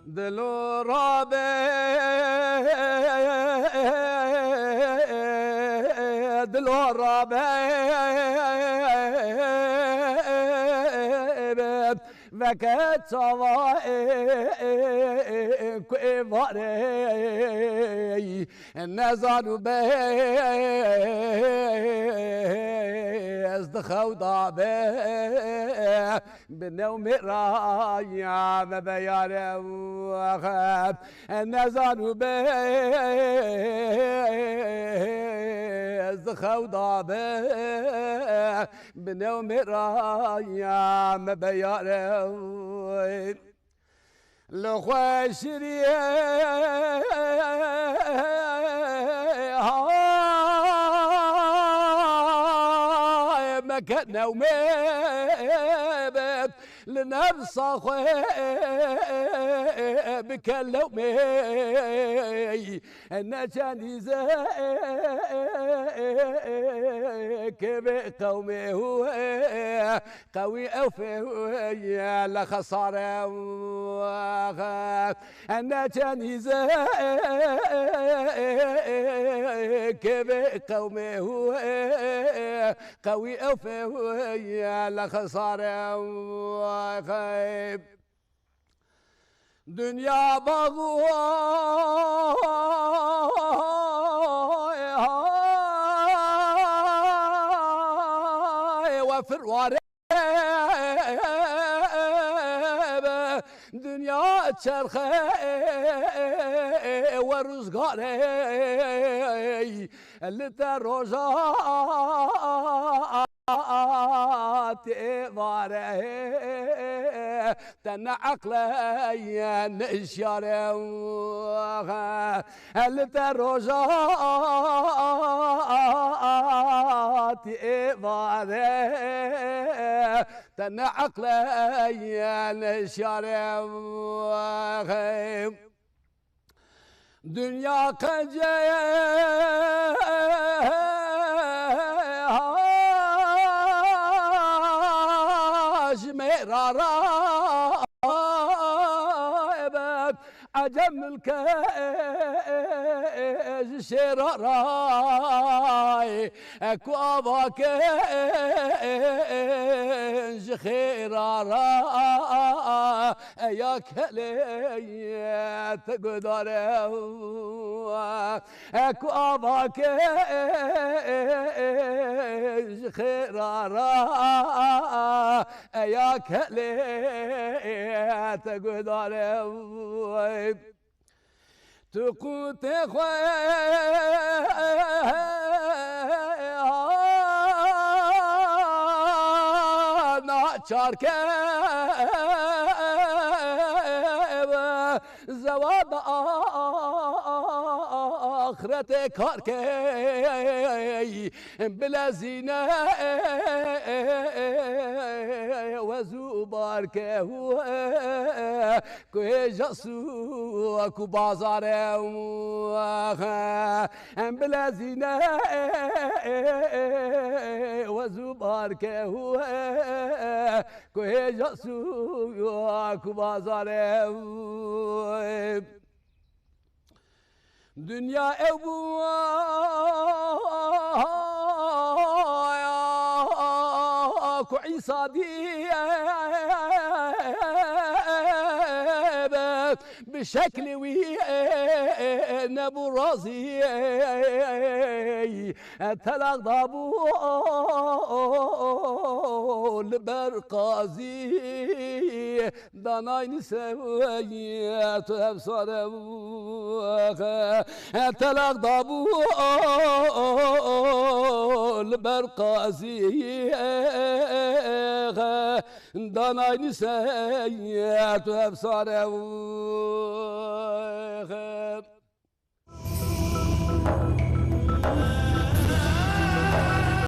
دلو رابه دلو رابه وكت صوائي كواري النزار بيز دخو ضابه بالنوم رايا ما بيار وخاب النزار بيز دخو ضابه بالنوم رايا ما بيار لخوشري هاي مكان ومبت لنفس اخوي بكلمي انا كان زيك بقومي هو قوي اوفي لا خساره انا كان زيك بقومي هو قوي اوفي لا خساره خيب دنيا بغواي وفرواري دنيا تشرخي ورزقاري اللي تروجا تباري تنا عقلي نشاري اللي تروجا تباري تنا عقلي نشاري دنيا قجي مرارا عجم الكاج شراراي اكو اباكج خيرارا يا كلي تقدر اكو اباكج خيرارا يا كلي تقدر تقوت خواه چارکه زواد آخرت کار که بلا زینه وزو بار که هو کوه جاسو کو بازار بلا زینه وزو بار که هو کوه جاسو کو بازار دنیا ابو کو عیسی دی بشكل وي نبو رازي تلق ضابو البرقازي داناي نسوي تبصر تلق ضابو البرقازي داناي نسوي تبصر